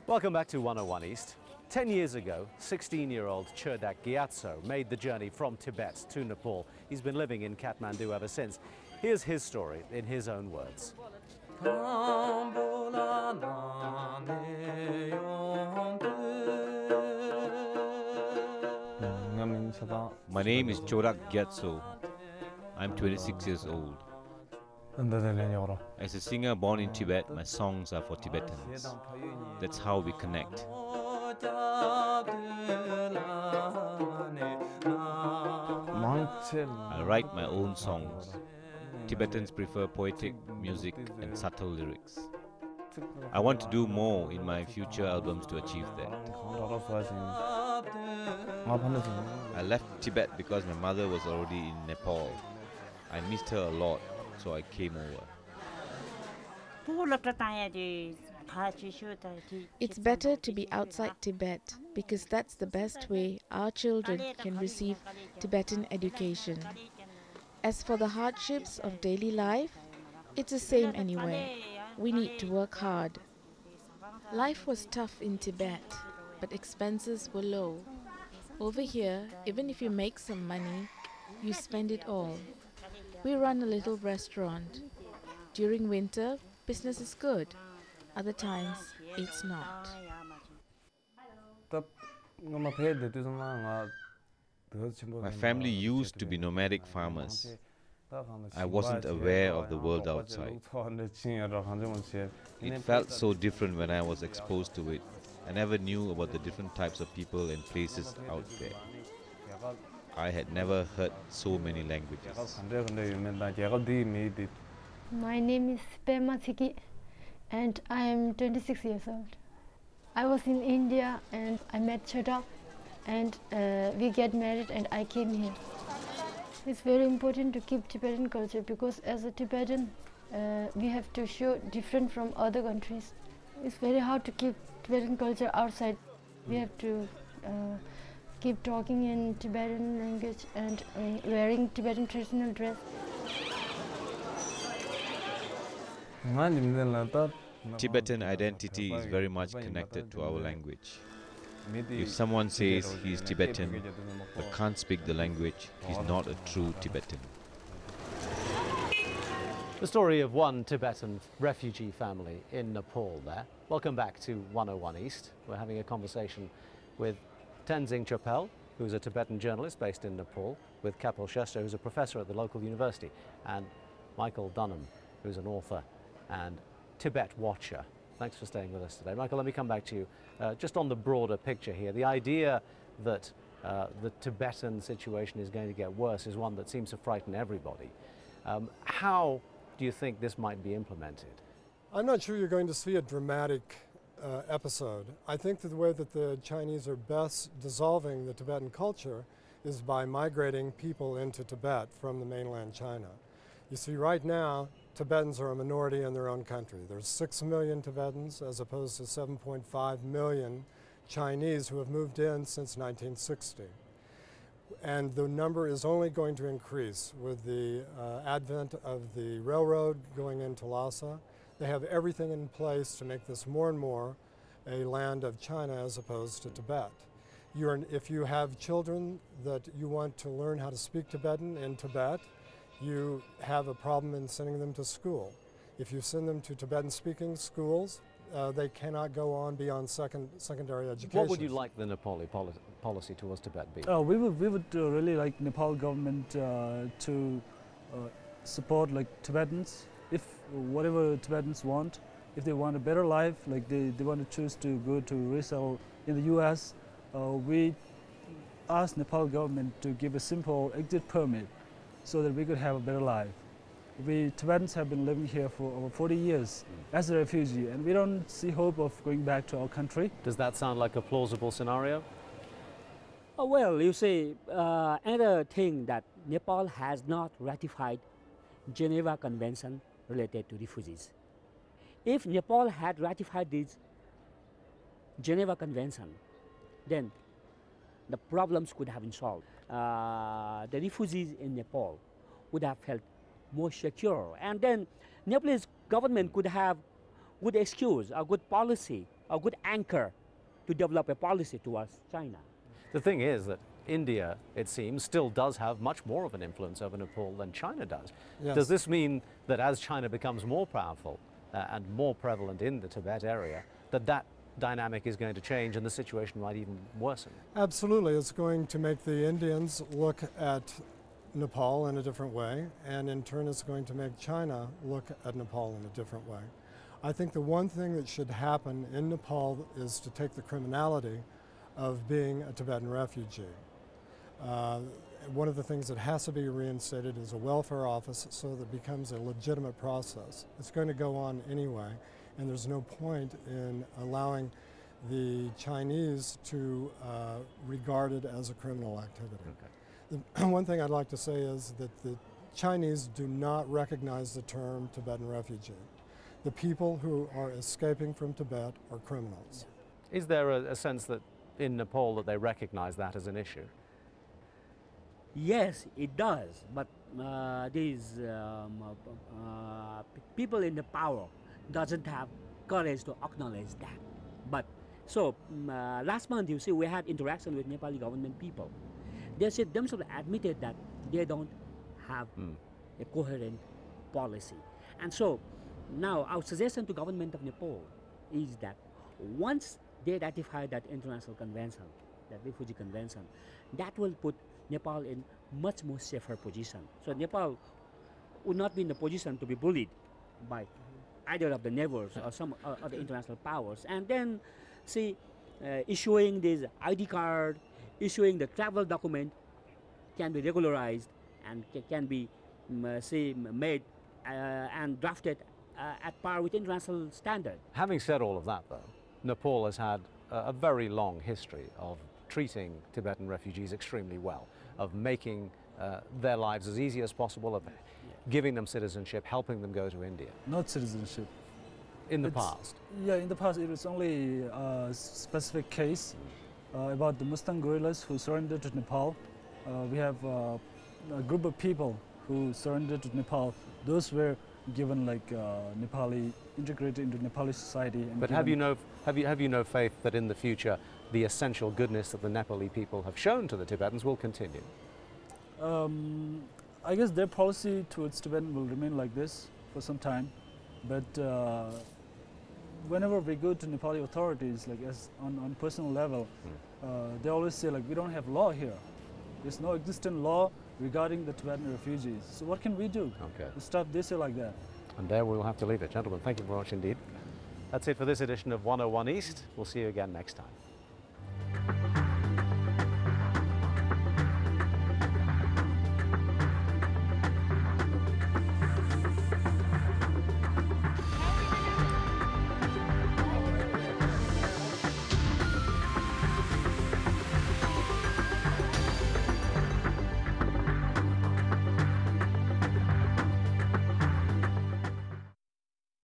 Welcome back to 101 East. 10 years ago, 16-year-old Churdak Gyatso made the journey from Tibet to Nepal. He's been living in Kathmandu ever since. Here's his story in his own words. My name is Churdak Gyatso. I'm 26 years old. As a singer born in Tibet, my songs are for Tibetans. That's how we connect. I write my own songs. Tibetans prefer poetic music and subtle lyrics. I want to do more in my future albums to achieve that. I left Tibet because my mother was already in Nepal. I missed her a lot, so I came over. It's better to be outside Tibet because that's the best way our children can receive Tibetan education. As for the hardships of daily life, it's the same anyway. We need to work hard. Life was tough in Tibet, but expenses were low. Over here, even if you make some money, you spend it all. We run a little restaurant. During winter, business is good. Other times, it's not. My family used to be nomadic farmers. I wasn't aware of the world outside. It felt so different when I was exposed to it. I never knew about the different types of people and places out there. I had never heard so many languages. My name is Pema Siki and I am 26 years old. I was in India and I met Churdak and we get married and I came here. It's very important to keep Tibetan culture because as a Tibetan we have to show different from other countries. It's very hard to keep Tibetan culture outside. We have to keep talking in Tibetan language and wearing Tibetan traditional dress. Tibetan identity is very much connected to our language. If someone says he's Tibetan but can't speak the language, he's not a true Tibetan. The story of one Tibetan refugee family in Nepal there. Welcome back to 101 East. We're having a conversation with Tenzing Chapel, who's a Tibetan journalist based in Nepal, with Kapil Shester, who's a professor at the local university, and Michael Dunham, who's an author and Tibet watcher. Thanks for staying with us today. Michael, let me come back to you. Just on the broader picture here, the idea that the Tibetan situation is going to get worse is one that seems to frighten everybody. How do you think this might be implemented? I'm not sure you're going to see a dramatic episode. I think that the way that the Chinese are best dissolving the Tibetan culture is by migrating people into Tibet from the mainland China. You see, right now, Tibetans are a minority in their own country. There's 6 million Tibetans as opposed to 7.5 million Chinese who have moved in since 1960. And the number is only going to increase with the advent of the railroad going into Lhasa. They have everything in place to make this more and more a land of China as opposed to Tibet. If you have children that you want to learn how to speak Tibetan in Tibet, you have a problem in sending them to school. If you send them to Tibetan-speaking schools, they cannot go on beyond secondary education. What would you like the Nepali policy towards Tibet be? We would really like Nepal government to support like Tibetans. If whatever Tibetans want, if they want a better life, like they want to choose to go to resell in the US, we ask Nepal government to give a simple exit permit so that we could have a better life. We Tibetans have been living here for over 40 years as a refugee, and we don't see hope of going back to our country. Does that sound like a plausible scenario? Well, you see, another thing that Nepal has not ratified Geneva Convention related to refugees. If Nepal had ratified this Geneva Convention, then the problems could have been solved. The refugees in Nepal would have felt more secure, and then Nepalese government could have good excuse, a good policy a good anchor to develop a policy towards China. The thing is that India, it seems, still does have much more of an influence over Nepal than China does. Yes. Does this mean that as China becomes more powerful and more prevalent in the Tibet area, that dynamic is going to change and the situation might even worsen? Absolutely. It's going to make the Indians look at Nepal in a different way, and in turn it's going to make China look at Nepal in a different way. I think the one thing that should happen in Nepal is to take the criminality of being a Tibetan refugee. One of the things that has to be reinstated is a welfare office so that it becomes a legitimate process. It's going to go on anyway, and there's no point in allowing the Chinese to regard it as a criminal activity. Okay. The one thing I'd like to say is that the Chinese do not recognize the term Tibetan refugee. The people who are escaping from Tibet are criminals. Is there a sense that in Nepal that they recognize that as an issue? Yes, it does, but these people in the power doesn't have courage to acknowledge that. But so last month, you see, we had interaction with Nepali government people. They said themselves admitted that they don't have a coherent policy, and so now our suggestion to government of Nepal is that once they ratify that international convention, that refugee convention, that will put Nepal in much more safer position. So Nepal would not be in the position to be bullied by either of the neighbors or some other international powers. And then, see, issuing this ID card, issuing the travel document can be regularized and can be, say, made and drafted at par with international standard. Having said all of that, though, Nepal has had a very long history of treating Tibetan refugees extremely well, of making their lives as easy as possible, of giving them citizenship, helping them go to India. Not citizenship. In the past? Yeah, in the past it was only a specific case about the Mustang guerrillas who surrendered to Nepal. We have a group of people who surrendered to Nepal. Those were given like Nepali, integrated into Nepali society. And but have you no faith that in the future the essential goodness that the Nepali people have shown to the Tibetans will continue? I guess their policy towards Tibetan will remain like this for some time, but whenever we go to Nepali authorities, like as on personal level, they always say like we don't have law here. There's no existing law regarding the Tibetan refugees. So what can we do to stop this or like that? And there we'll have to leave it. Gentlemen, thank you very much indeed. That's it for this edition of 101 East. We'll see you again next time.